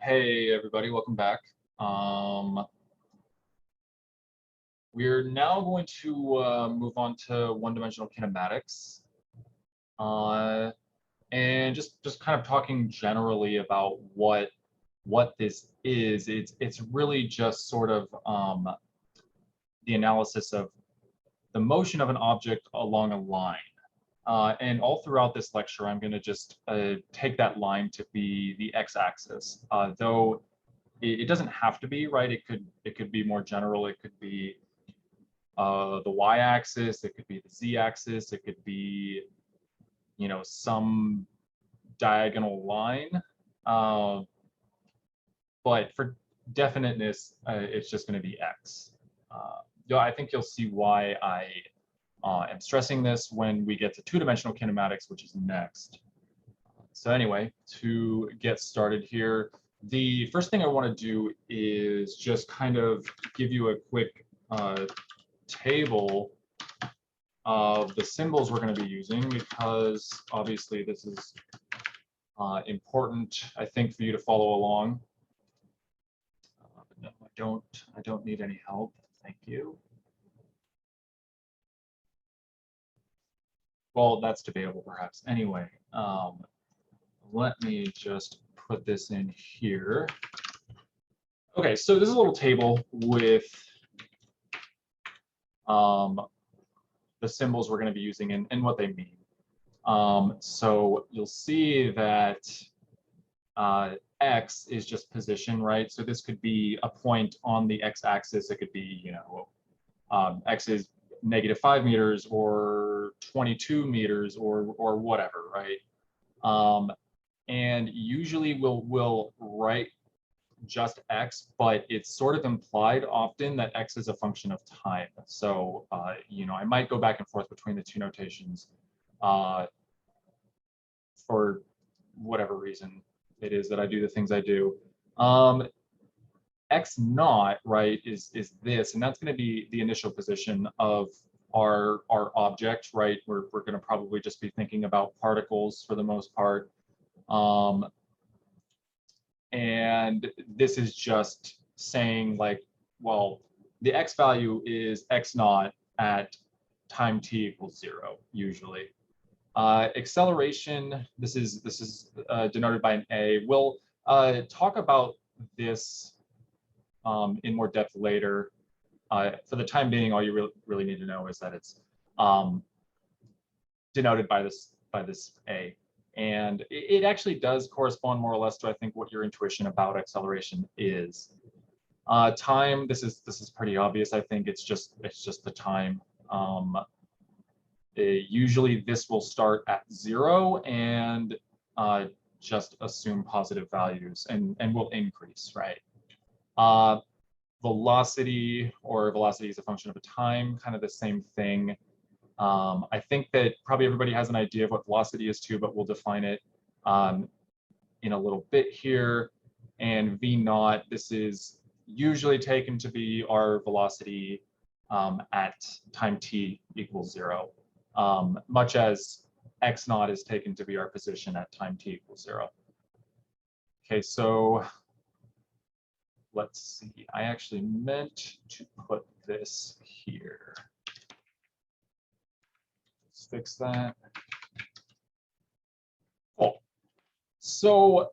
Hey everybody, welcome back. We're now going to move on to one-dimensional kinematics, and just kind of talking generally about what this is. It's really just sort of the analysis of the motion of an object along a line. And all throughout this lecture, I'm going to just take that line to be the x-axis, though it doesn't have to be, right? It could be more general. It could be the y-axis. It could be the z-axis. It could be, some diagonal line. But for definiteness, it's just going to be x. I think you'll see why I am stressing this when we get to two-dimensional kinematics, which is next. So anyway, to get started here, the first thing I want to do is just kind of give you a quick table of the symbols we're going to be using, because obviously this is important, I think, for you to follow along. But no, I don't need any help. Thank you. Well, that's debatable, perhaps. Anyway, let me just put this in here. Okay, so this is a little table with the symbols we're going to be using and what they mean. So you'll see that x is just position, right? So this could be a point on the x-axis. It could be, x is -5 meters or 22 meters or whatever, right? And usually we'll write just x, but it's sort of implied often that x is a function of time. So, I might go back and forth between the two notations for whatever reason it is that I do the things I do. X naught, right, is this, and that's going to be the initial position of our object, right? We're going to probably just be thinking about particles for the most part. And this is just saying, like, well, the x value is x naught at time t equals 0 usually. Acceleration, this is denoted by an a. We'll talk about this in more depth later. For the time being, all you really need to know is that it's denoted by this a. And it actually does correspond more or less to, I think, what your intuition about acceleration is. Time, this is pretty obvious. I think it's just the time. Usually this will start at 0 and just assume positive values and will increase, right? Velocity, or velocity is a function of a time, kind of the same thing. I think that probably everybody has an idea of what velocity is too, but we'll define it in a little bit here. And v naught, this is usually taken to be our velocity at time t equals 0, much as x naught is taken to be our position at time t equals 0. Okay, so let's see. I actually meant to put this here. Let's fix that. Cool. So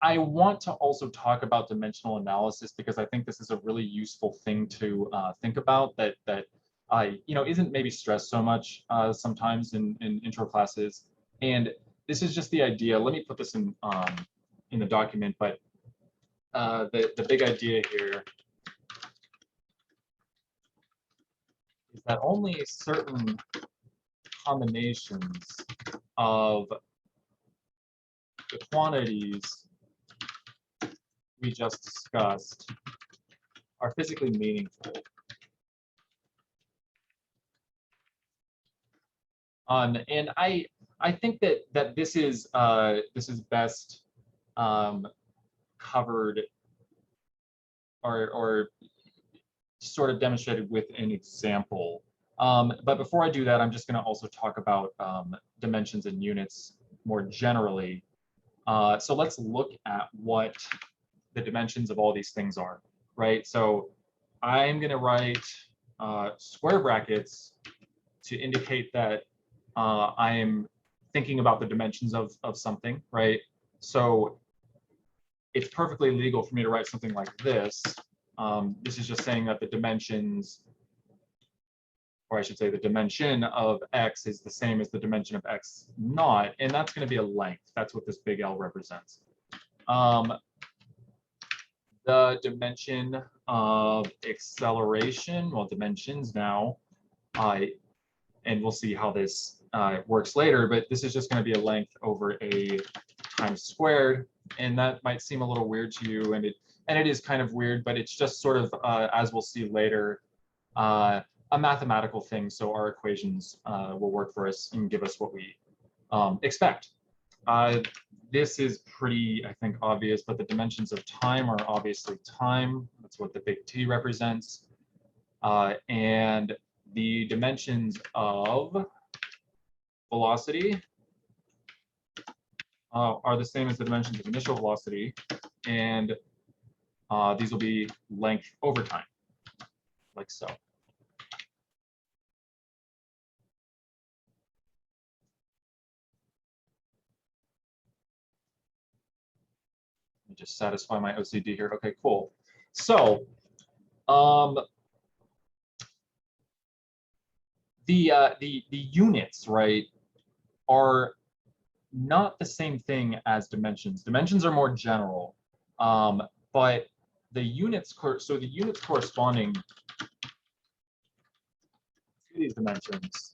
I want to also talk about dimensional analysis, because I think this is a really useful thing to think about that isn't maybe stressed so much sometimes in intro classes. And this is just the idea. Let me put this in the document, but the big idea here is that only certain combinations of the quantities we just discussed are physically meaningful. And I think that this is best covered or sort of demonstrated with an example. But before I do that, I'm just going to also talk about dimensions and units more generally. So let's look at what the dimensions of all these things are, right? So I'm going to write square brackets to indicate that I am thinking about the dimensions of something, right? So it's perfectly legal for me to write something like this. This is just saying that the dimensions, or I should say the dimension of x is the same as the dimension of x naught, and that's going to be a length. That's what this big L represents. The dimension of acceleration, well, dimensions now, and we'll see how this works later, but this is just going to be a length over a times squared, and that might seem a little weird to you, and it is kind of weird, but it's just sort of, as we'll see later, a mathematical thing, so our equations will work for us and give us what we expect. This is pretty, I think, obvious, but the dimensions of time are obviously time. That's what the big T represents. And the dimensions of velocity are the same as the dimensions of initial velocity, and these will be length over time, like so. Let me just satisfy my OCD here. Okay, cool. So the units, right, are not the same thing as dimensions. Dimensions are more general, but the units, so the units corresponding to these dimensions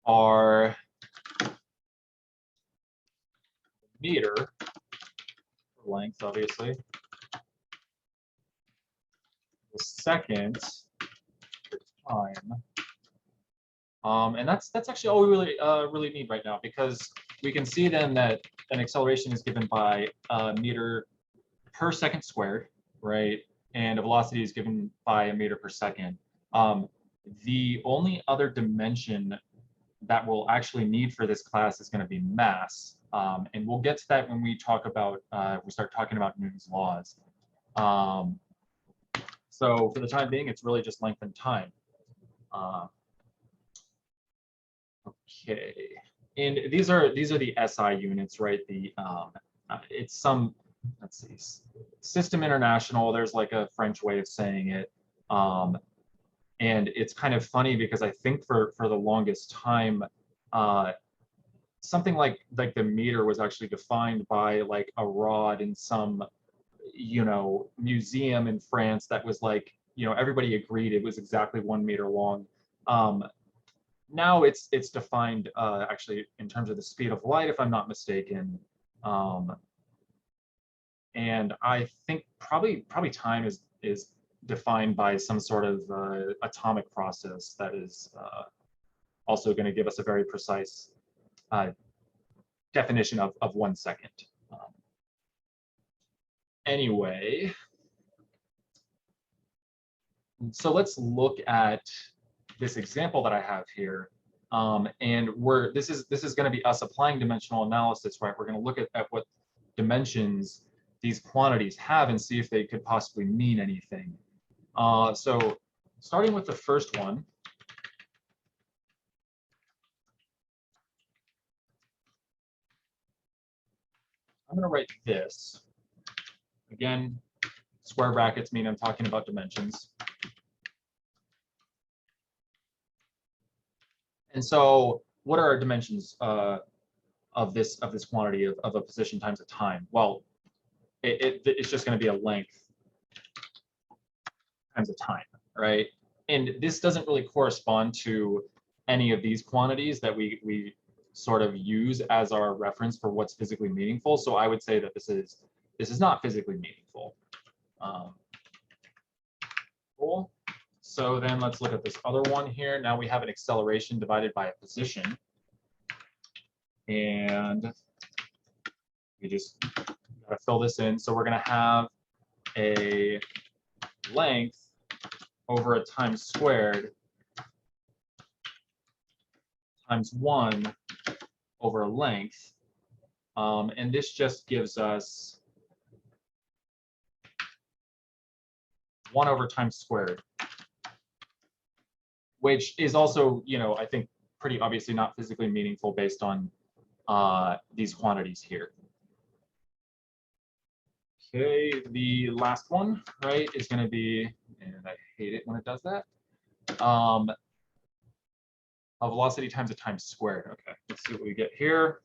are meter for length, obviously, the second for time, and that's actually all we really need right now, because we can see then that an acceleration is given by a meter per second squared, right? And a velocity is given by a meter per second. The only other dimension that we'll actually need for this class is going to be mass, and we'll get to that when we talk about we start talking about Newton's laws. So for the time being, it's really just length and time. Okay, and these are the SI units, right? The it's some, let's see, System International. There's like a French way of saying it, and it's kind of funny because I think for the longest time, something like the meter was actually defined by like a rod in some, you know, museum in France that was like, you know, everybody agreed it was exactly 1 meter long. Now it's defined actually in terms of the speed of light, if I'm not mistaken. And I think probably time is defined by some sort of atomic process that is also going to give us a very precise definition of 1 second. Anyway, so let's look at this example that I have here. And this is going to be us applying dimensional analysis, right? We're going to look at what dimensions these quantities have and see if they could possibly mean anything. So starting with the first one, I'm going to write this. Again, square brackets mean I'm talking about dimensions. And so what are our dimensions of this quantity of a position times a time? Well, it's just going to be a length times a time, right? And this doesn't really correspond to any of these quantities that we sort of use as our reference for what's physically meaningful. So I would say that this is not physically meaningful. Cool. So then let's look at this other one here. Now we have an acceleration divided by a position. And we just gotta fill this in. So we're gonna have a length over a time squared times 1 over a length. And this just gives us 1 over time squared, which is also, I think pretty obviously not physically meaningful based on these quantities here. Okay, the last one, right, is going to be, and I hate it when it does that, a velocity times a time squared. Okay, let's see what we get here.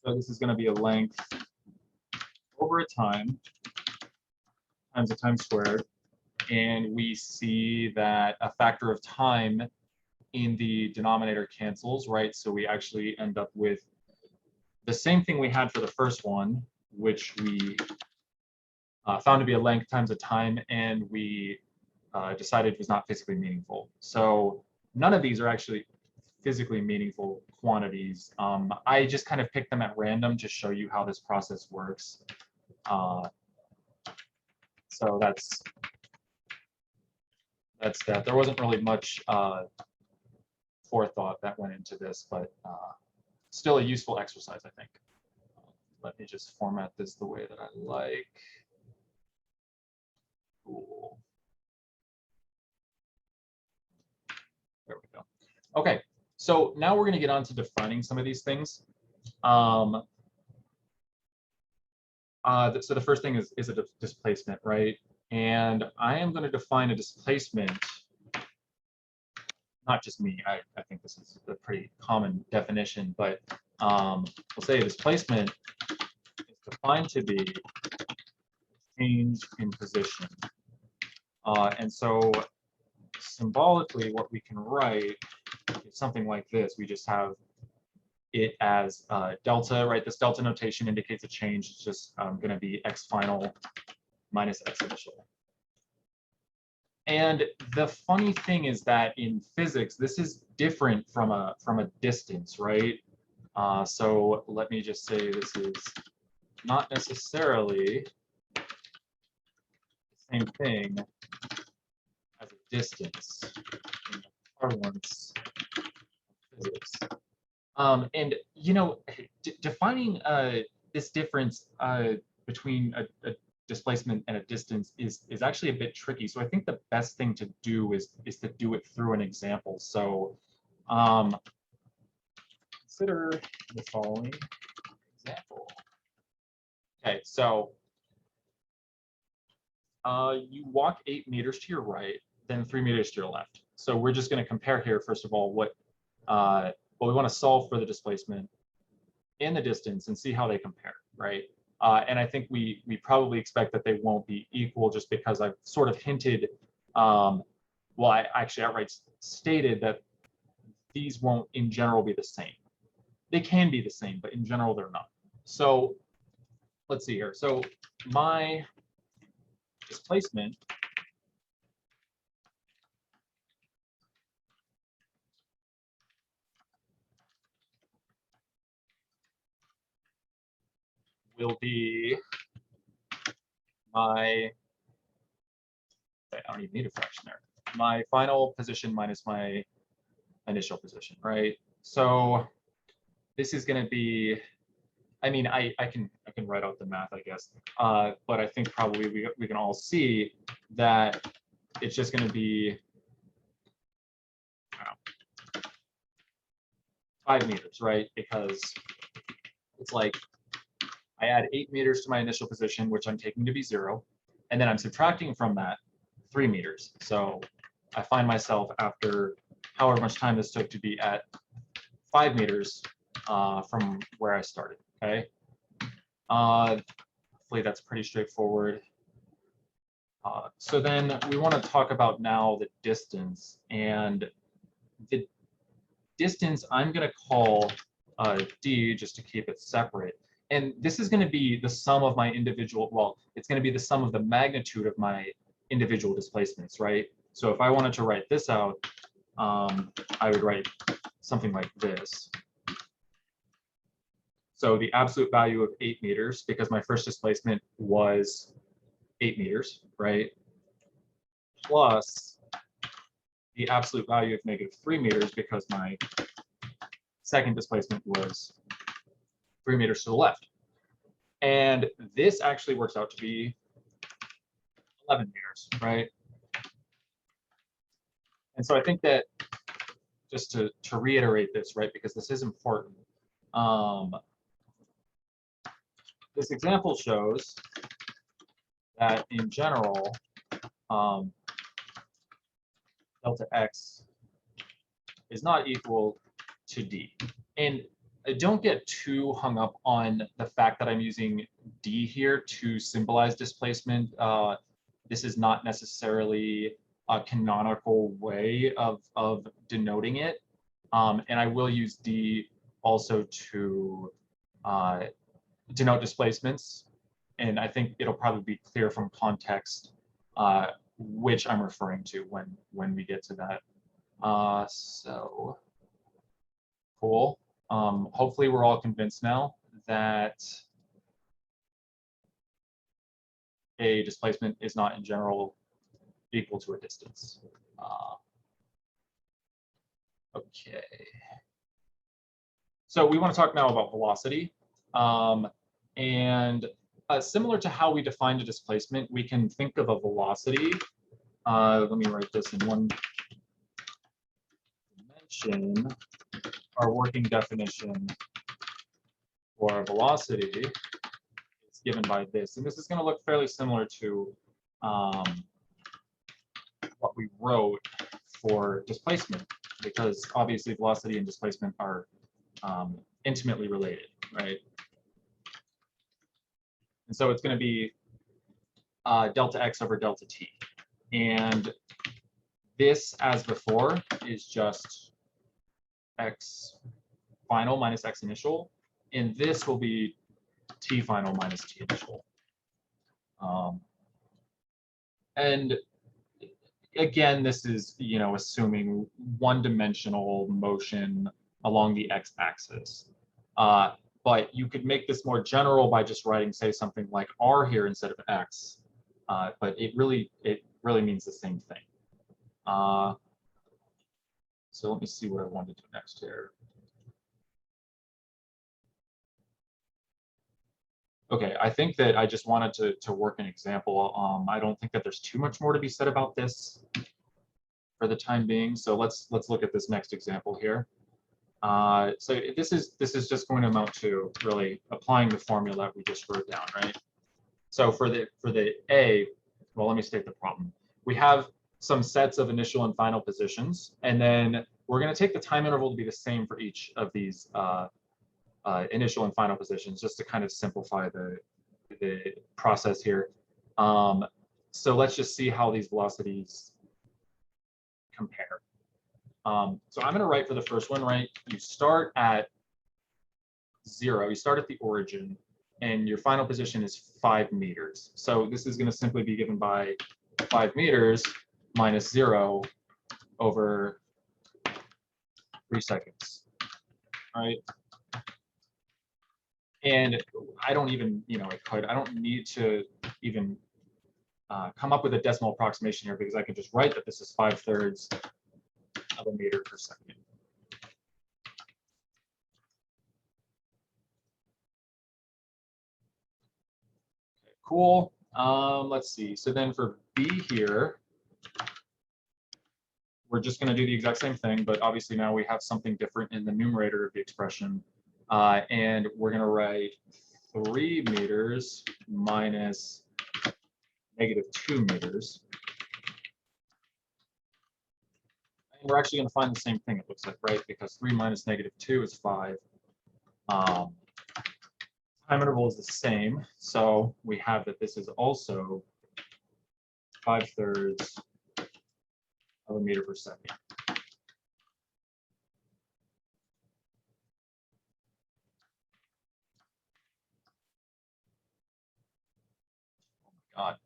So this is going to be a length over a time times a time squared. And we see that a factor of time in the denominator cancels, right? So we actually end up with the same thing we had for the first one, which we found to be a length times a time, and we decided was not physically meaningful. So none of these are actually physically meaningful quantities. I just kind of picked them at random to show you how this process works. So that's that. There wasn't really much forethought that went into this, but still a useful exercise, I think. Let me just format this the way that I like. Cool. There we go. Okay, so now we're going to get on to defining some of these things. So the first thing is a displacement, right? And I am going to define a displacement. Not just me, I think this is a pretty common definition, but we'll say a displacement is defined to be change in position. And so symbolically, what we can write is something like this. We just have it as delta, right? This delta notation indicates a change. It's just going to be x final minus x initial. And the funny thing is that in physics, this is different from a distance, right? So let me just say this is not necessarily the same thing as a distance in the parlance of physics. And defining this difference between a displacement and a distance is actually a bit tricky. So I think the best thing to do is to do it through an example. So consider the following example. Okay, so you walk 8 meters to your right, then 3 meters to your left. So we're just going to compare here, first of all, what we want to solve for the displacement and the distance and see how they compare, right? And I think we probably expect that they won't be equal just because I've sort of hinted, well, I actually outright stated that these won't in general be the same. They can be the same, but in general they're not. So let's see here. So my displacement will be my, I don't even need a fraction there, my final position minus my initial position, right? So this is going to be, I mean, I can write out the math, I guess, but I think probably we can all see that it's just going to be 5 meters, right? Because it's like I add 8 meters to my initial position, which I'm taking to be 0, and then I'm subtracting from that 3 meters. So I find myself after however much time this took to be at 5 meters from where I started. Okay. Hopefully that's pretty straightforward. So then we want to talk about now the distance, and the distance I'm going to call d just to keep it separate. And this is going to be the sum of my individual, well, it's going to be the sum of the magnitude of my individual displacements, right? So if I wanted to write this out, I would write something like this. So the absolute value of 8 meters, because my first displacement was 8 meters, right? Plus the absolute value of -3 meters, because my second displacement was 3 meters to the left. And this actually works out to be 11 meters, right? And so I think that just to reiterate this, right, because this is important, this example shows that in general, delta x is not equal to d. And don't get too hung up on the fact that I'm using d here to symbolize displacement. This is not necessarily a canonical way of denoting it. And I will use d also to denote displacements. And I think it'll probably be clear from context which I'm referring to when we get to that. So cool. Hopefully we're all convinced now that a displacement is not in general equal to a distance. Okay. So we want to talk now about velocity. And similar to how we defined a displacement, we can think of a velocity. Let me write this in one dimension. Our working definition for a velocity is given by this. And this is going to look fairly similar to what we wrote for displacement, because obviously velocity and displacement are intimately related, right? And so it's going to be delta x over delta t. And this, as before, is just x final minus x initial. And this will be t final minus t initial. And again, this is, assuming one-dimensional motion along the x-axis. But you could make this more general by just writing, say, something like r here instead of x. But it really means the same thing. So let me see what I want to do next here. Okay, I think that I just wanted to work an example. I don't think that there's too much more to be said about this for the time being. So let's look at this next example here. So this is just going to amount to really applying the formula that we just wrote down, right? So for the A, well, let me state the problem. We have some sets of initial and final positions, and then we're going to take the time interval to be the same for each of these initial and final positions, just to kind of simplify the process here. So let's just see how these velocities compare. So I'm going to write for the first one, right? You start at 0, you start at the origin, and your final position is 5 meters. So this is going to simply be given by 5 meters minus 0 over 3 seconds, right? And I don't even, I don't need to even come up with a decimal approximation here, because I can just write that this is 5/3 of a meter per second. Okay, cool. Let's see. So then for B here, we're just going to do the exact same thing, but obviously now we have something different in the numerator of the expression. And we're going to write 3 meters minus -2 meters. And we're actually going to find the same thing, it looks like, right? Because 3 minus -2 is 5. Time interval is the same, so we have that this is also 5/3 of a meter per second. Oh my God.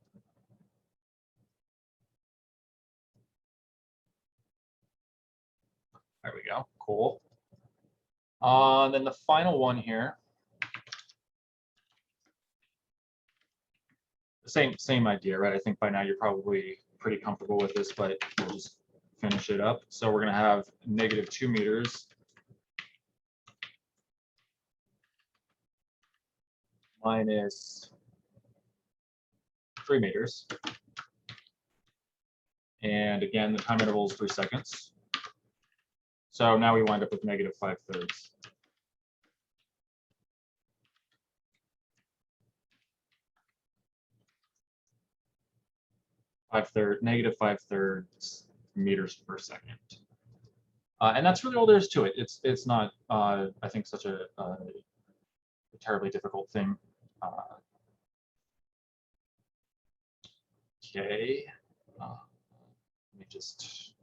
There we go. Cool. Then the final one here. Same idea, right? I think by now you're probably pretty comfortable with this, but we'll just finish it up. So we're going to have -2 meters minus 3 meters. And again, the time interval is 3 seconds. So now we wind up with negative 5/3. Negative 5/3 meters per second. And that's really all there is to it. It's not, I think, such a terribly difficult thing. Okay. Let me just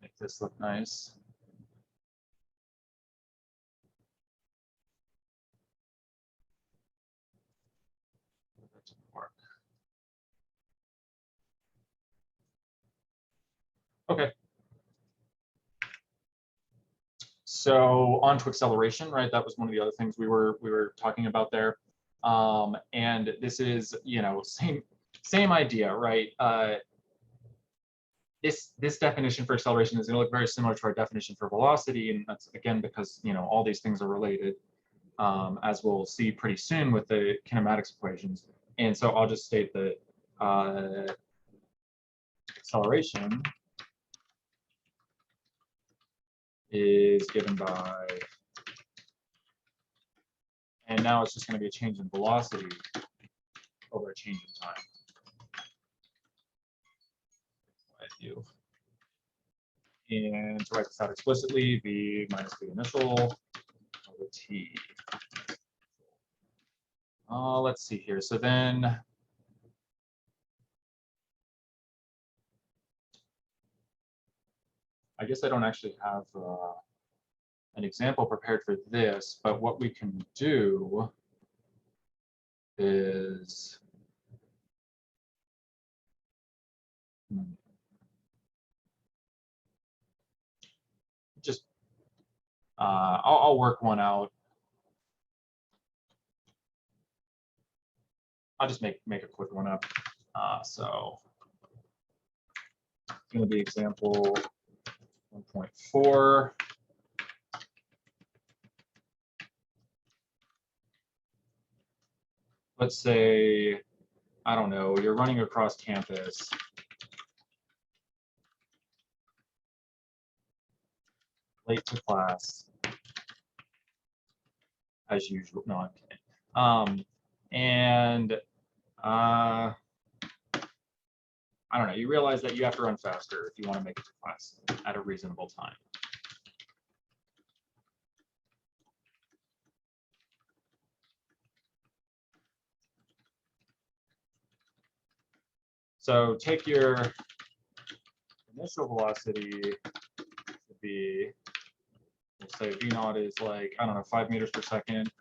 make this look nice. That didn't work. Okay. So on to acceleration, right? That was one of the other things we were talking about there. And this is, you know, same idea, right? This definition for acceleration is going to look very similar to our definition for velocity, and that's again because, you know, all these things are related, as we'll see pretty soon with the kinematics equations. And so I'll just state that acceleration is given by, and now it's just going to be a change in velocity over a change in time. And to write this out explicitly, v minus v initial over t. Let's see here. So then I guess I don't actually have an example prepared for this, but what we can do is just I'll work one out. I'll just make a quick one up. So it's going to be example 1.4. Let's say, I don't know, you're running across campus. Late to class, as usual. No, I'm kidding. And I don't know, you realize that you have to run faster if you want to make it to class at a reasonable time. So take your initial velocity to be, we'll say v naught is like, I don't know, 5 meters per second.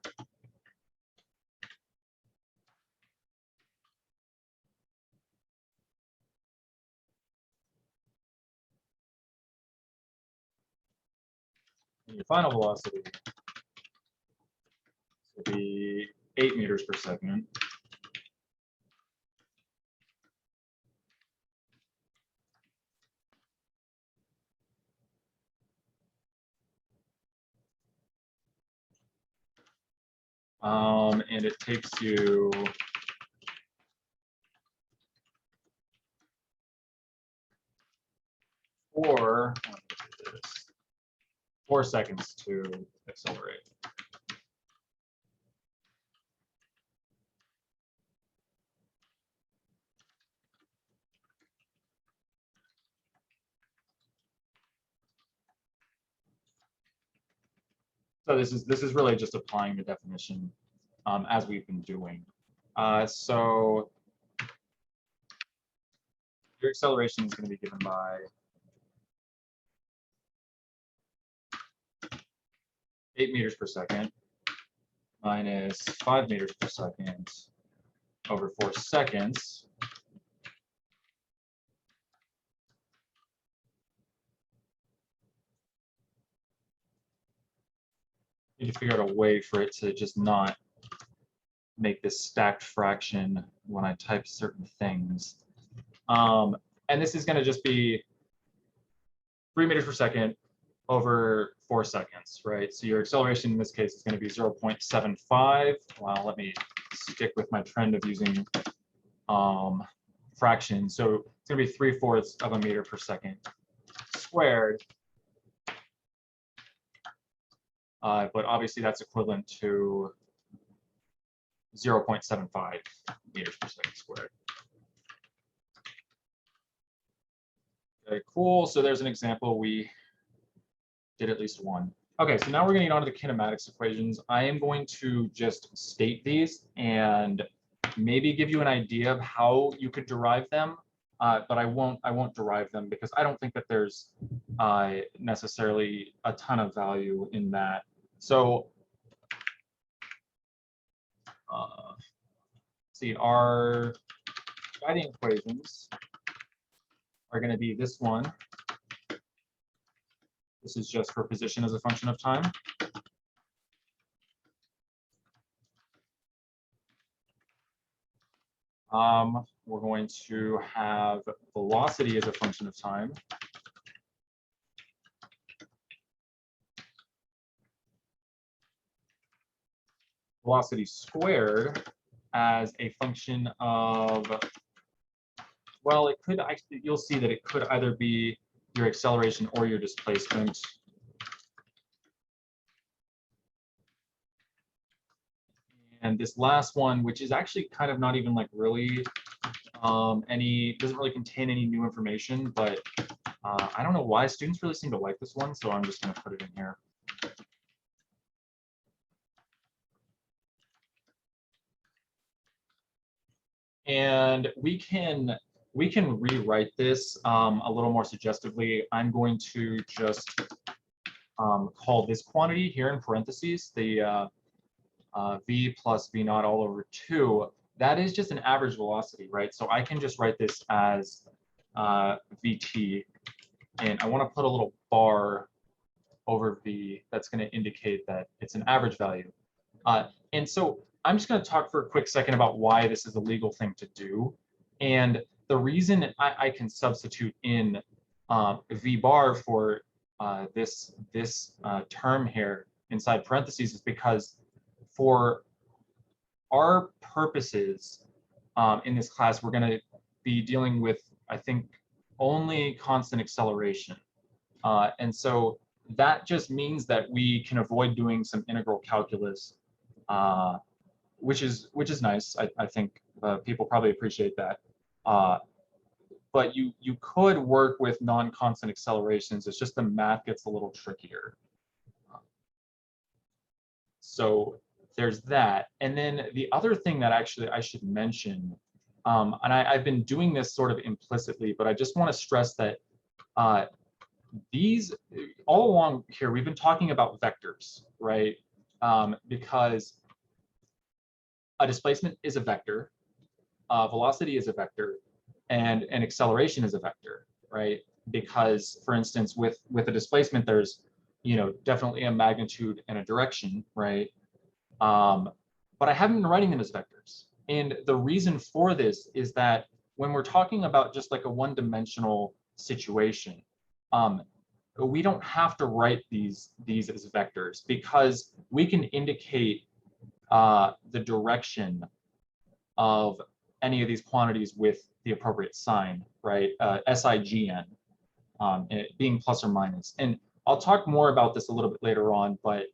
And your final velocity will be 8 meters per second. And it takes you 4 seconds to accelerate. So this is really just applying the definition as we've been doing. So your acceleration is going to be given by 8 meters per second minus 5 meters per second over 4 seconds. You need to figure out a way for it to just not make this stacked fraction when I type certain things. And this is going to just be 3 meters per second over 4 seconds, right? So your acceleration in this case is going to be 0.75. Well, let me stick with my trend of using fractions. So it's going to be 3/4 of a meter per second squared. But obviously that's equivalent to 0.75 meters per second squared. Okay, cool. So there's an example. We did at least one. Okay, so now we're going to get on to the kinematics equations. I am going to just state these and maybe give you an idea of how you could derive them, but I won't derive them because I don't think that there's necessarily a ton of value in that. So see, our guiding equations are going to be this one. This is just for position as a function of time. We're going to have velocity as a function of time. Velocity squared as a function of, well, it could actually, you'll see that it could either be your acceleration or your displacement. And this last one, which is actually kind of not even like really doesn't really contain any new information, but I don't know why students really seem to like this one, so I'm just going to put it in here. And we can rewrite this a little more suggestively. I'm going to just call this quantity here in parentheses the v plus v naught all over 2. That is just an average velocity, right? So I can just write this as vt, and I want to put a little bar over v that's going to indicate that it's an average value. And so I'm just going to talk for a quick second about why this is a legal thing to do. And the reason I can substitute in v bar for this term here inside parentheses is because for our purposes in this class, we're going to be dealing with, I think, only constant acceleration. And so that just means that we can avoid doing some integral calculus, which is nice. I think people probably appreciate that. But you could work with non-constant accelerations. It's just the math gets a little trickier. So there's that. And then the other thing that actually I should mention, and I've been doing this sort of implicitly, but I just want to stress that these, all along here, we've been talking about vectors, right? Because a displacement is a vector, velocity is a vector, and an acceleration is a vector, right? Because, for instance, with a displacement, there's definitely a magnitude and a direction, right? But I haven't been writing them as vectors. And the reason for this is that when we're talking about just like a one-dimensional situation, we don't have to write these as vectors because we can indicate the direction of any of these quantities with the appropriate sign, right? SIGN, it being plus or minus. And I'll talk more about this a little bit later on, but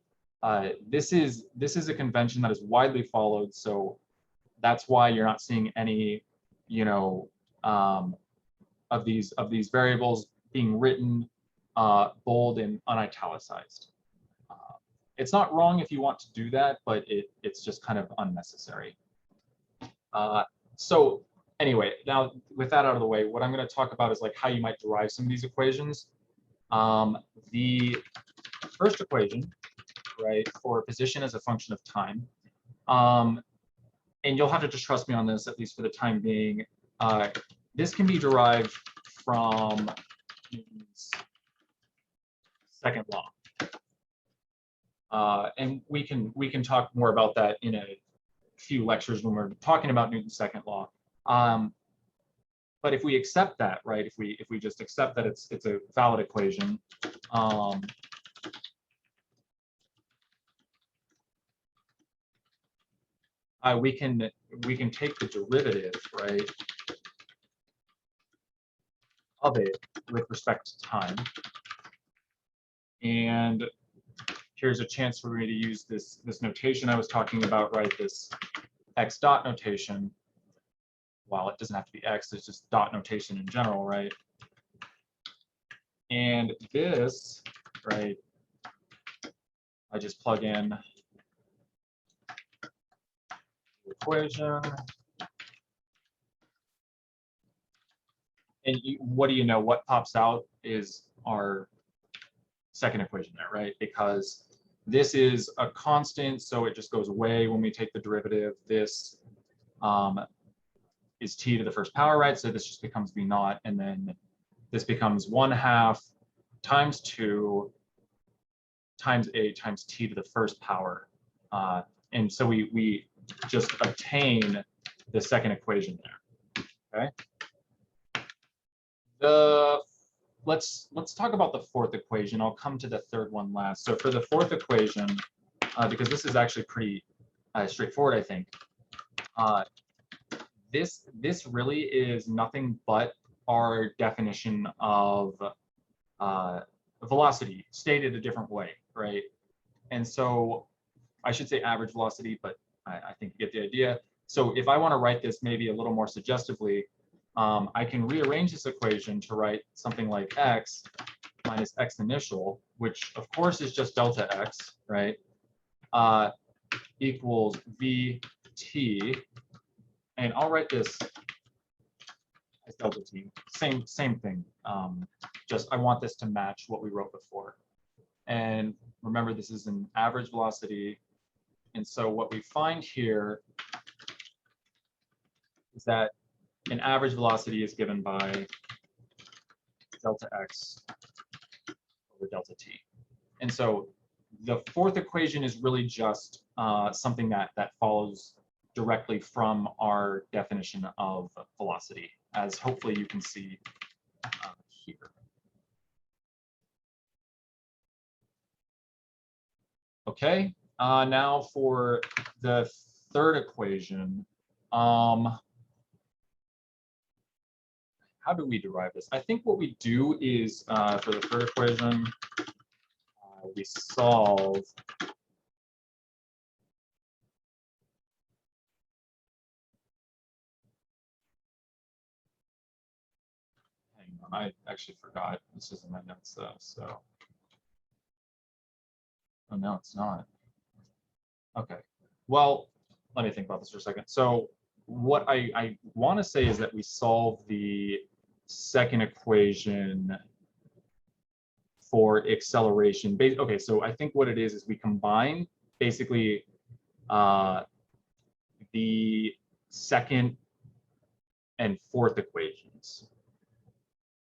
this is a convention that is widely followed, so that's why you're not seeing any, of these variables being written bold and unitalicized. It's not wrong if you want to do that, but it's just kind of unnecessary. So anyway, now with that out of the way, what I'm going to talk about is like how you might derive some of these equations. The first equation, right, for position as a function of time, and you'll have to just trust me on this, at least for the time being. This can be derived from Newton's second law, and we can talk more about that in a few lectures when we're talking about Newton's second law. But if we accept that, right, if we just accept that it's a valid equation, we can take the derivative, right, of it with respect to time. And here's a chance for me to use this notation I was talking about, right? This x dot notation. Well, it doesn't have to be x, it's just dot notation in general, right? And this, right, I just plug in the equation. And what do you know? What pops out is our second equation there, right? Because this is a constant, so it just goes away when we take the derivative. This is t to the first power, right? So this just becomes v naught, and then this becomes 1/2 times 2 times a times t to the first power. And so we just obtain the second equation there, okay? Let's talk about the fourth equation. I'll come to the third one last. So for the fourth equation, because this is actually pretty straightforward, I think, this really is nothing but our definition of velocity stated a different way, right? And so I should say average velocity, but I think you get the idea. So if I want to write this maybe a little more suggestively, I can rearrange this equation to write something like x minus x initial, which of course is just delta x, right? Equals vt, and I'll write this as delta t. Same thing. Just I want this to match what we wrote before. And remember, this is an average velocity. And so what we find here is that an average velocity is given by delta x over delta t. And so the fourth equation is really just something that follows directly from our definition of velocity, as hopefully you can see here. Okay, now for the third equation. How do we derive this? I think what we do is, for the third equation, we solve hang on, I actually forgot. This is in my notes though, so. Oh, no, it's not. Okay, well, let me think about this for a second. So what I want to say is that we solve the second equation for acceleration. Okay, so I think what it is we combine basically the second and fourth equations.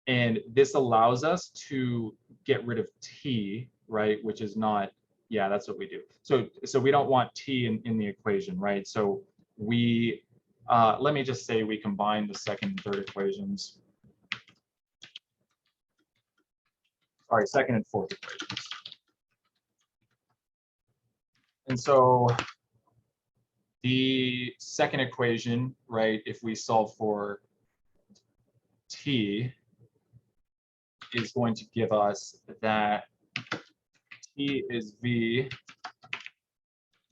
And this allows us to get rid of t, right, which is not, yeah, that's what we do. So we don't want t in the equation, right? So we, let me just say we combine the second and third equations. Sorry, second and fourth equations. And so the second equation, right, if we solve for t, is going to give us that t is v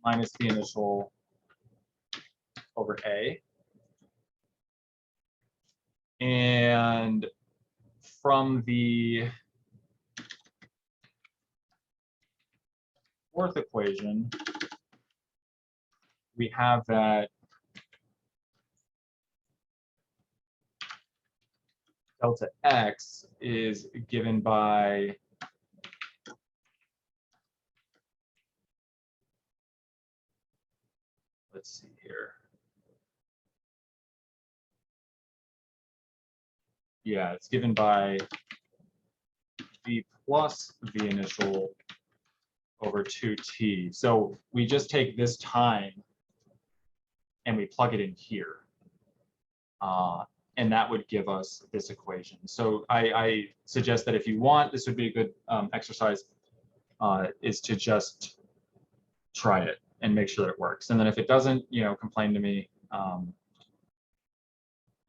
minus v initial over a. And from the fourth equation, we have that delta x is given by let's see here. Yeah, it's given by v plus v initial over 2t. So we just take this time and we plug it in here. And that would give us this equation. So I suggest that if you want, this would be a good exercise, is to just try it. and make sure that it works. And then if it doesn't, you know, complain to me,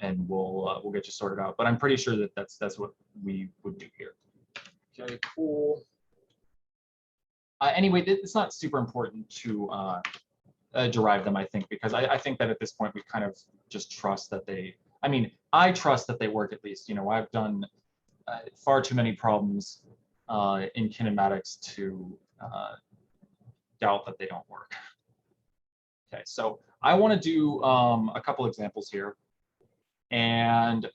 and we'll get you sorted out. But I'm pretty sure that that's what we would do here. Okay, cool. Anyway, it's not super important to derive them, I think, because I think that at this point we kind of just trust that they, I mean, I trust that they work at least. You know, I've done far too many problems in kinematics to doubt that they don't work. Okay, so I want to do a couple examples here. And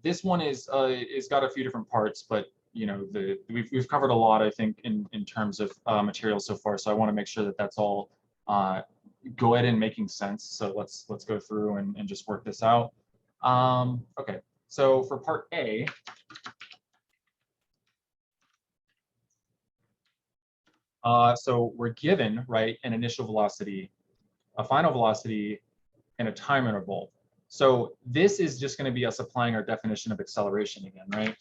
this one is got a few different parts, but you know, we've covered a lot, I think, in terms of materials so far. So I want to make sure that that's all good and making sense. So let's go through and just work this out. Okay, so for part A, so we're given, right, an initial velocity, a final velocity, and a time interval. So this is just going to be us applying our definition of acceleration again, right?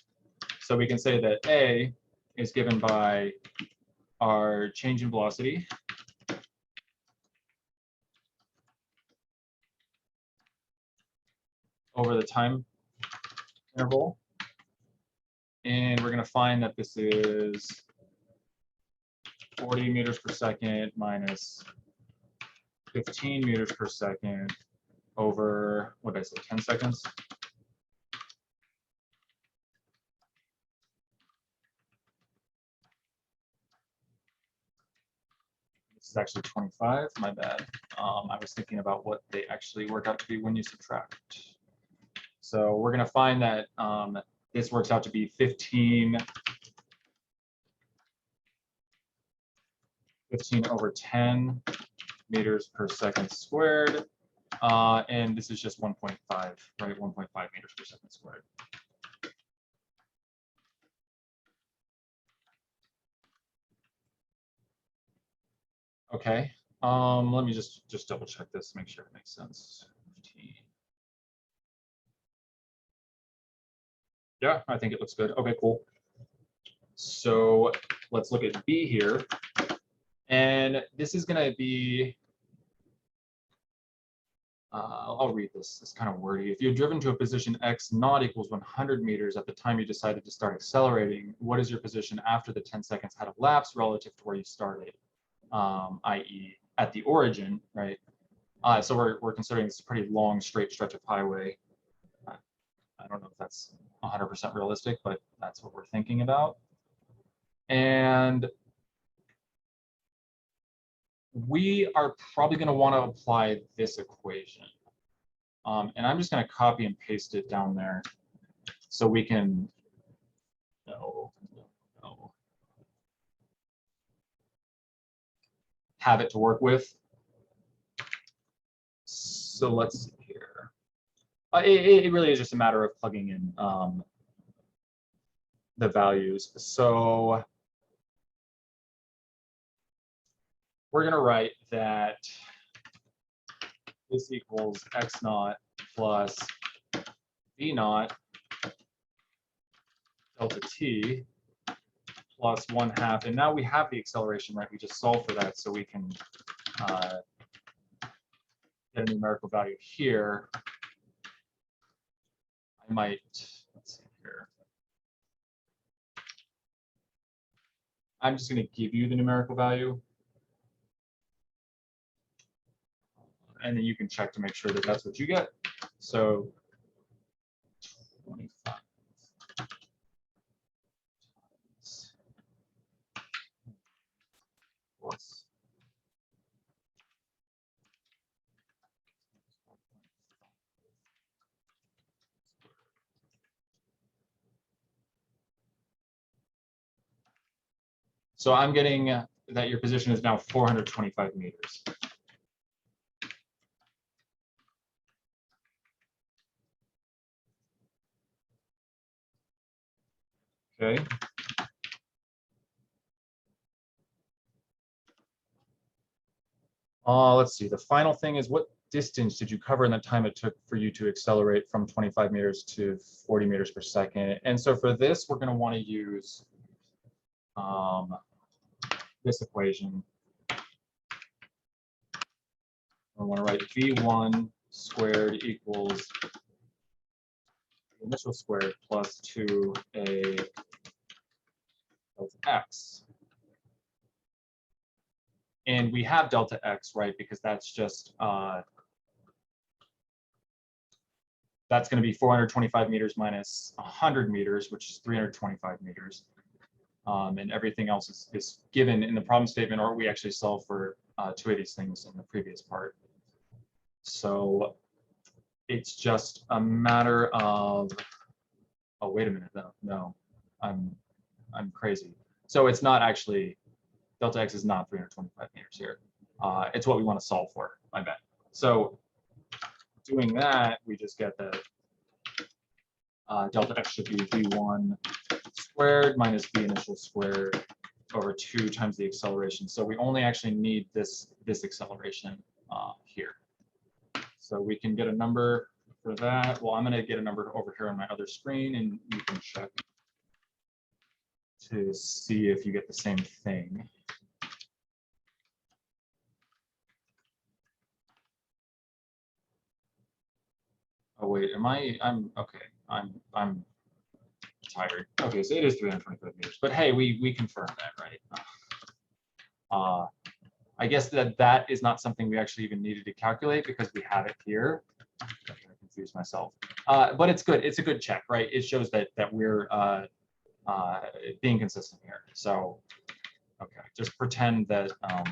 So we can say that A is given by our change in velocity over the time interval. And we're going to find that this is 40 meters per second minus 15 meters per second over, what did I say, 10 seconds? This is actually 25, my bad. I was thinking about what they actually work out to be when you subtract. So we're going to find that this works out to be 15 over 10 meters per second squared. And this is just 1.5, right? 1.5 meters per second squared. Okay. Let me just double check this, make sure it makes sense. 15. Yeah, I think it looks good. Okay, cool. So let's look at B here. And this is going to be, I'll read this. It's kind of wordy. If you're driven to a position x naught equals 100 meters at the time you decided to start accelerating, what is your position after the 10 seconds had elapsed relative to where you started, i.e. at the origin, right? So we're considering this a pretty long straight stretch of highway. I don't know if that's 100% realistic, but that's what we're thinking about. And we are probably going to want to apply this equation. And I'm just going to copy and paste it down there so we can, have it to work with. So let's see here. It really is just a matter of plugging in the values. So we're going to write that this equals x naught plus v naught delta t plus 1/2. And now we have the acceleration, right? We just solve for that so we can get a numerical value here. I might, let's see here. I'm just going to give you the numerical value. And then you can check to make sure that that's what you get. So 25 plus. So I'm getting that your position is now 425 meters. Okay. Let's see. The final thing is, what distance did you cover in the time it took for you to accelerate from 25 meters to 40 meters per second? And so for this, we're going to want to use this equation. I want to write v1 squared equals the initial squared plus 2a delta x. And we have delta x, right? Because that's just that's going to be 425 meters minus 100 meters, which is 325 meters. And everything else is given in the problem statement, or we actually solve for two of these things in the previous part. So it's just a matter of, oh, wait a minute, no, I'm crazy. So it's not actually, delta x is not 325 meters here. It's what we want to solve for, I bet. So doing that, we just get that delta x should be v1 squared minus v initial squared over 2 times the acceleration. So we only actually need this acceleration here. So we can get a number for that. Well, I'm going to get a number over here on my other screen, and you can check to see if you get the same thing. Oh wait, I'm okay. I'm tired. Okay, so it is 325 meters. But hey, we confirmed that, right? I guess that is not something we actually even needed to calculate because we have it here. I confused myself. But it's good. It's a good check, right? It shows that we're being consistent here. So, okay, just pretend that that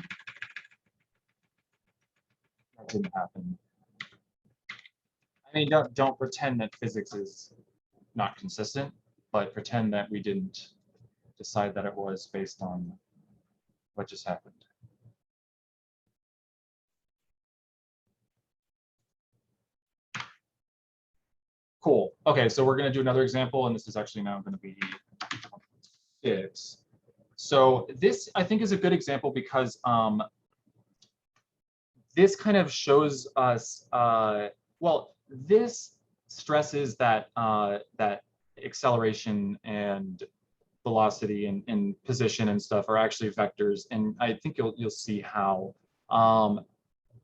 didn't happen. I mean, don't pretend that physics is not consistent, but pretend that we didn't decide that it was based on what just happened. Cool. Okay, so we're going to do another example, and this is actually now going to be 6. So this, I think, is a good example because this kind of shows us, well, this stresses that that acceleration and velocity and position and stuff are actually vectors, and I think you'll see how.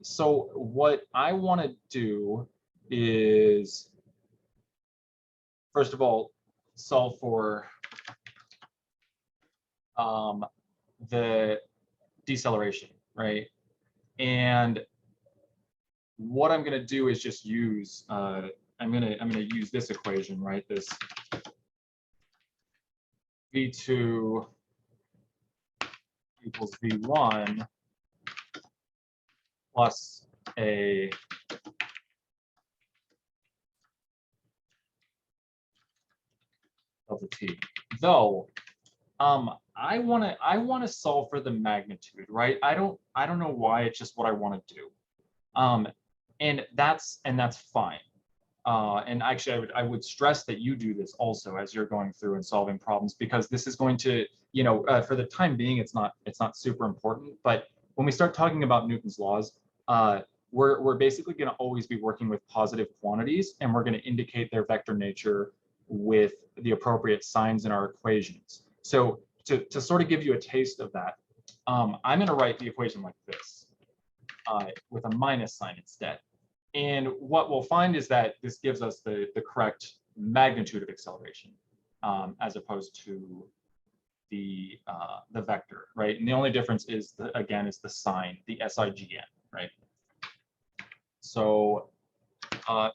So what I want to do is, first of all, solve for the deceleration, right? And what I'm going to do is just use I'm going to use this equation, right? This v2 equals v1 plus a delta t. Though I want to solve for the magnitude, right? I don't know why, it's just what I want to do. And that's fine. And actually, I would stress that you do this also as you're going through and solving problems, because this is going to, you know, for the time being, it's not super important. But when we start talking about Newton's laws, we're basically going to always be working with positive quantities, and we're going to indicate their vector nature with the appropriate signs in our equations. So to sort of give you a taste of that, I'm going to write the equation like this, with a minus sign instead. And what we'll find is that this gives us the correct magnitude of acceleration, as opposed to the vector, right? And the only difference is, again, is the sign, the SIGN, right? So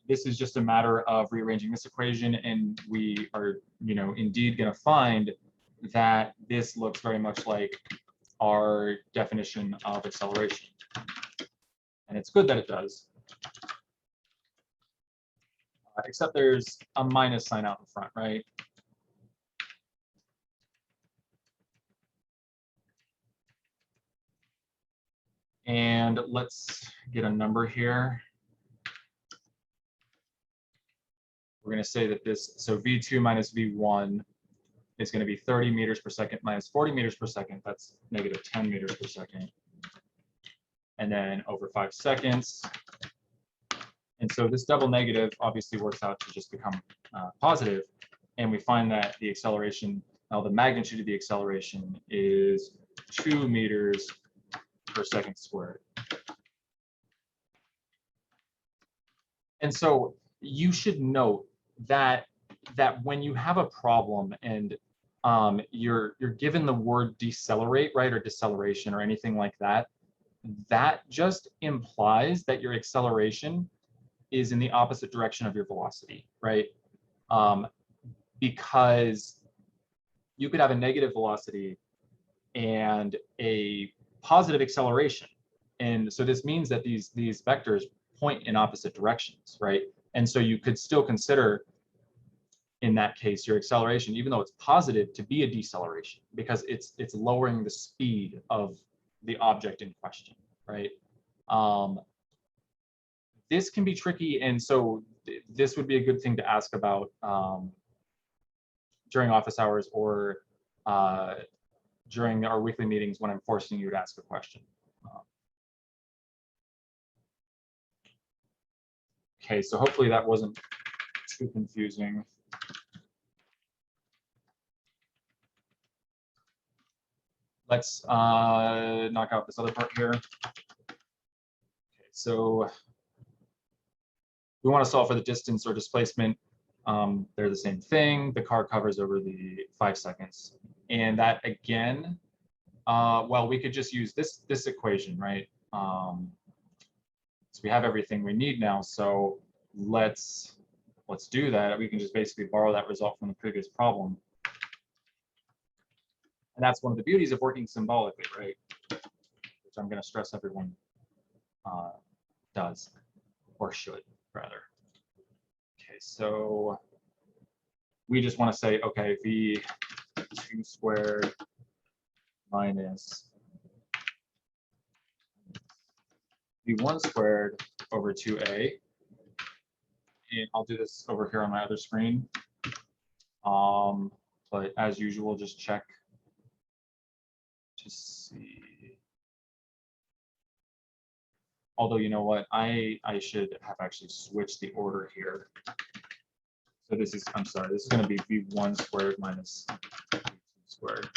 this is just a matter of rearranging this equation, and we are, you know, indeed going to find that this looks very much like our definition of acceleration. And it's good that it does. Except there's a minus sign out in front, right? And let's get a number here. We're going to say that this, so v2 minus v1 is going to be 30 meters per second minus 40 meters per second. That's negative 10 meters per second. And then over 5 seconds. And so this double negative obviously works out to just become positive. And we find that the acceleration, the magnitude of the acceleration is 2 meters per second squared. And so you should note that when you have a problem and you're given the word decelerate, right, or deceleration or anything like that, that just implies that your acceleration is in the opposite direction of your velocity, right? Because you could have a negative velocity and a positive acceleration. And so this means that these vectors point in opposite directions, right? And so you could still consider, in that case, your acceleration, even though it's positive, to be a deceleration because it's lowering the speed of the object in question, right? This can be tricky, and so this would be a good thing to ask about during office hours or during our weekly meetings when I'm forcing you to ask a question. Okay, so hopefully that wasn't too confusing. Let's knock out this other part here. Okay, so we want to solve for the distance or displacement. They're the same thing. The car covers over the 5 seconds. And that again, well, we could just use this equation, right? So we have everything we need now. So let's do that. We can just basically borrow that result from the previous problem. And that's one of the beauties of working symbolically, right? Which I'm going to stress everyone does, or should, rather. Okay, so we just want to say, okay, v2 squared minus v1 squared over 2a. And I'll do this over here on my other screen. But as usual, just check to see. Although, you know what, I should have actually switched the order here. So this is, I'm sorry, this is going to be v1 squared minus v2 squared.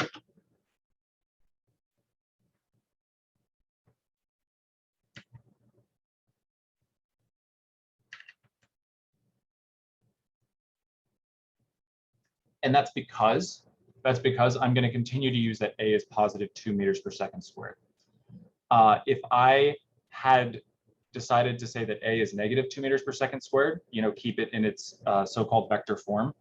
And that's because I'm going to continue to use that a is positive 2 meters per second squared. If I had decided to say that a is negative 2 meters per second squared, you know, keep it in its so-called vector form,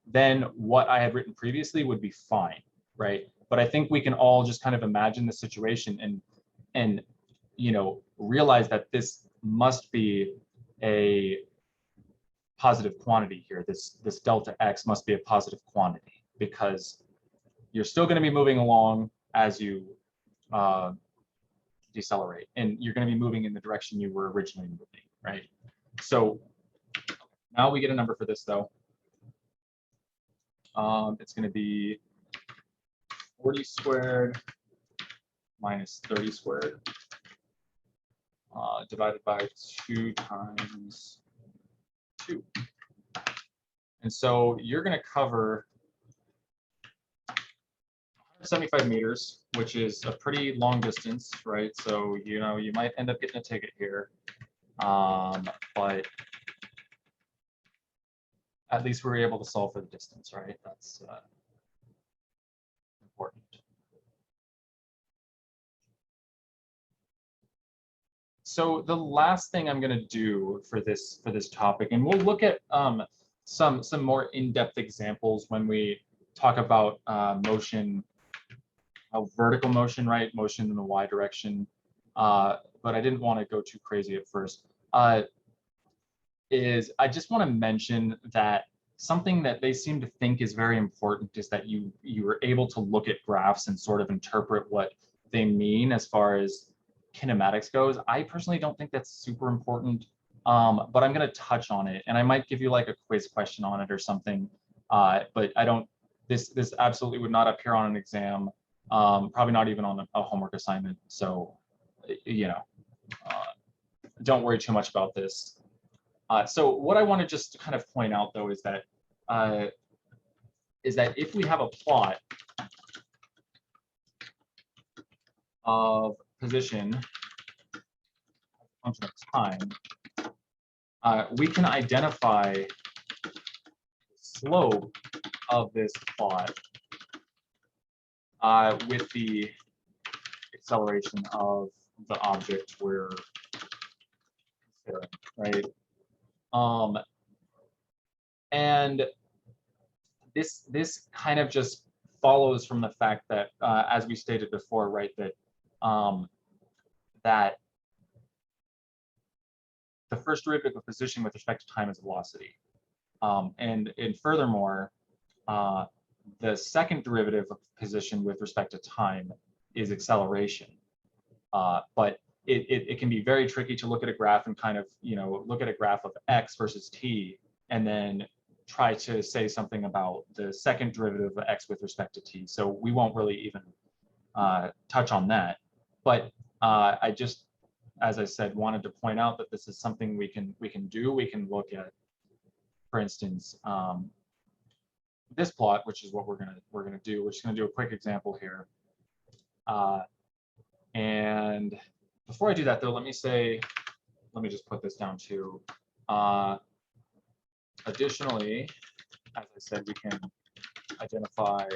then what I had written previously would be fine, right? But I think we can all just kind of imagine the situation and you know, realize that this must be a positive quantity here. This delta x must be a positive quantity because you're still going to be moving along as you decelerate, and you're going to be moving in the direction you were originally moving, right? So now we get a number for this, though. It's going to be 40 squared minus 30 squared divided by 2 times 2. And so you're going to cover 75 meters, which is a pretty long distance, right? So, you know, you might end up getting a ticket here, but at least we were able to solve for the distance, right? That's important. So the last thing I'm going to do for this topic, and we'll look at some more in-depth examples when we talk about motion. Vertical motion, right? Motion in the y direction. But I didn't want to go too crazy at first. I just want to mention that something that they seem to think is very important is that you are able to look at graphs and sort of interpret what they mean as far as kinematics goes. I personally don't think that's super important, but I'm going to touch on it, and I might give you like a quiz question on it or something. But I don't. This absolutely would not appear on an exam. Probably not even on a homework assignment. So, you know, don't worry too much about this. So what I want to just kind of point out, though, is that if we have a plot of position, function of time, we can identify the slope of this plot with the acceleration of the object we're considering, right? And this kind of just follows from the fact that, as we stated before, right, that that the first derivative of position with respect to time is velocity, and furthermore, the second derivative of position with respect to time is acceleration. But it can be very tricky to look at a graph and kind of, look at a graph of x versus t and then try to say something about the second derivative of x with respect to t. So we won't really even touch on that. But I just, as I said, wanted to point out that this is something we can do. We can look at, for instance, this plot, which is what we're gonna do. We're just gonna do a quick example here. And before I do that, though, let me just put this down too. Additionally, as I said, we can identify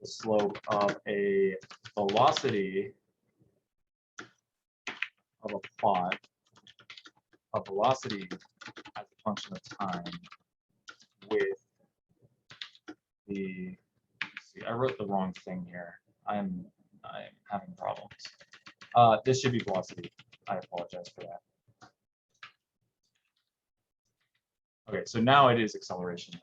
the slope of a velocity of a plot of velocity as a function of time with the, see, I wrote the wrong thing here. I'm having problems. This should be velocity. I apologize for that. Okay, so now it is acceleration.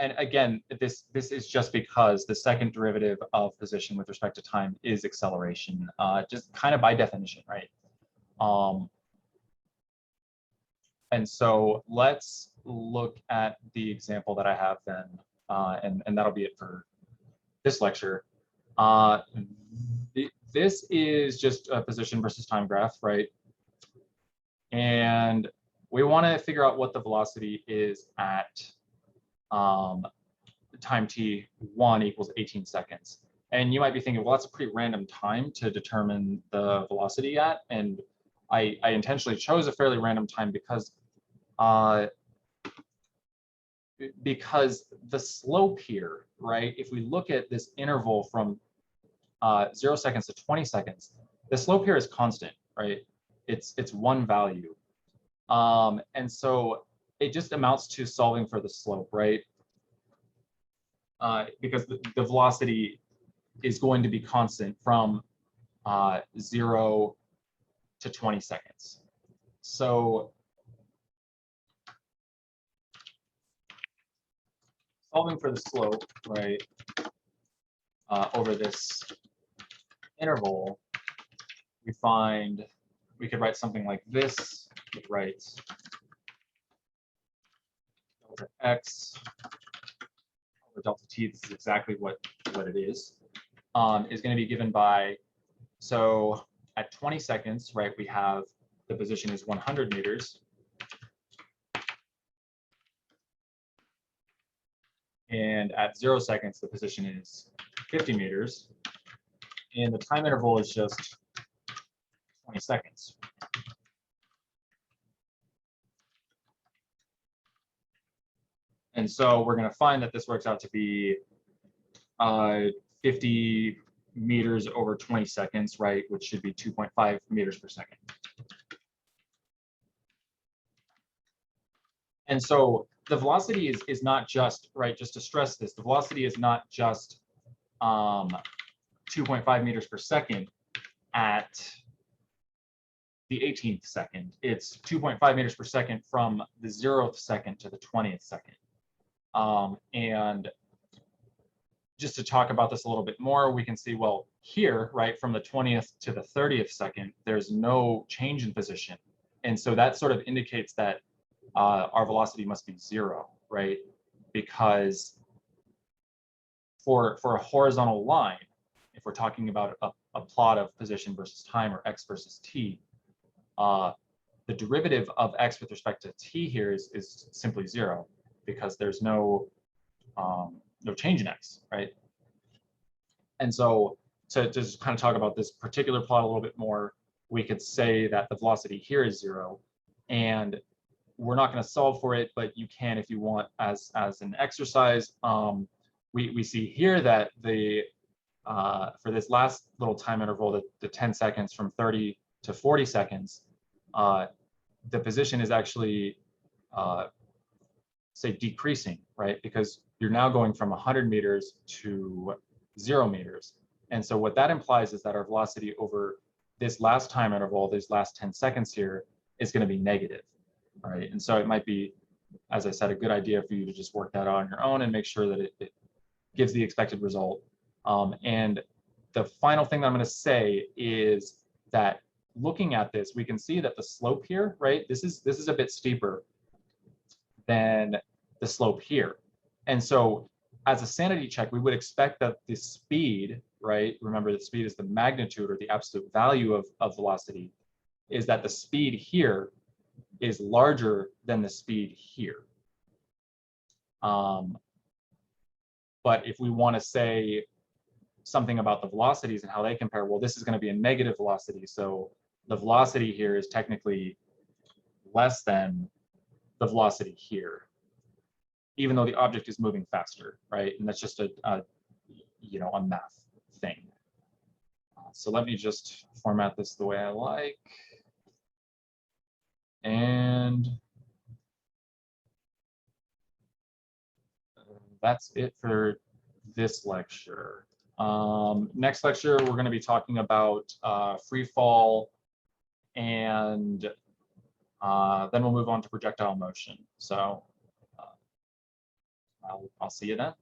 And again, this is just because the second derivative of position with respect to time is acceleration, just kind of by definition, right? And so let's look at the example that I have then, and that'll be it for this lecture. This is just a position versus time graph, right? And we want to figure out what the velocity is at time t1 equals 18 seconds. And you might be thinking, well, that's a pretty random time to determine the velocity at. And I intentionally chose a fairly random time because the slope here, right? If we look at this interval from 0 seconds to 20 seconds, the slope here is constant, right? It's one value. And so it just amounts to solving for the slope, right? Because the velocity is going to be constant from 0 to 20 seconds. So solving for the slope, right, over this interval, we could write something like this. We could write delta x over delta t. This is exactly what it is going to be given by, so at 20 seconds, right, we have the position is 100 meters. And at 0 seconds, the position is 50 meters. And the time interval is just 20 seconds. And so we're going to find that this works out to be 50 meters over 20 seconds, right, which should be 2.5 meters per second. And so the velocity is not just, right, just to stress this, the velocity is not just 2.5 meters per second at the 18th second. It's 2.5 meters per second from the 0th second to the 20th second. And just to talk about this a little bit more, we can see, well, here, right, from the 20th to the 30th second, there's no change in position. And so that sort of indicates that our velocity must be 0, right? Because for a horizontal line, if we're talking about a plot of position versus time or x versus t, the derivative of x with respect to t here is simply 0, because there's no change in x, right? And so to just kind of talk about this particular plot a little bit more, we could say that the velocity here is 0, and we're not going to solve for it, but you can if you want as an exercise. We see here that the for this last little time interval, the 10 seconds from 30 to 40 seconds, the position is actually say decreasing, right? Because you're now going from 100 meters to 0 meters. And so what that implies is that our velocity over this last time interval, these last 10 seconds here, is going to be negative, right? And so it might be, as I said, a good idea for you to just work that out on your own and make sure that it gives the expected result. And the final thing that I'm going to say is that looking at this, we can see that the slope here, right? This is a bit steeper than the slope here. And so as a sanity check, we would expect that the speed, right? Remember that speed is the magnitude or the absolute value of velocity, is that the speed here is larger than the speed here. But if we want to say something about the velocities and how they compare, well, this is going to be a negative velocity. So the velocity here is technically less than the velocity here, even though the object is moving faster, right? And that's just a math thing. So let me just format this the way I like. And that's it for this lecture. Next lecture, we're going to be talking about free fall, and then we'll move on to projectile motion. So I'll see you then.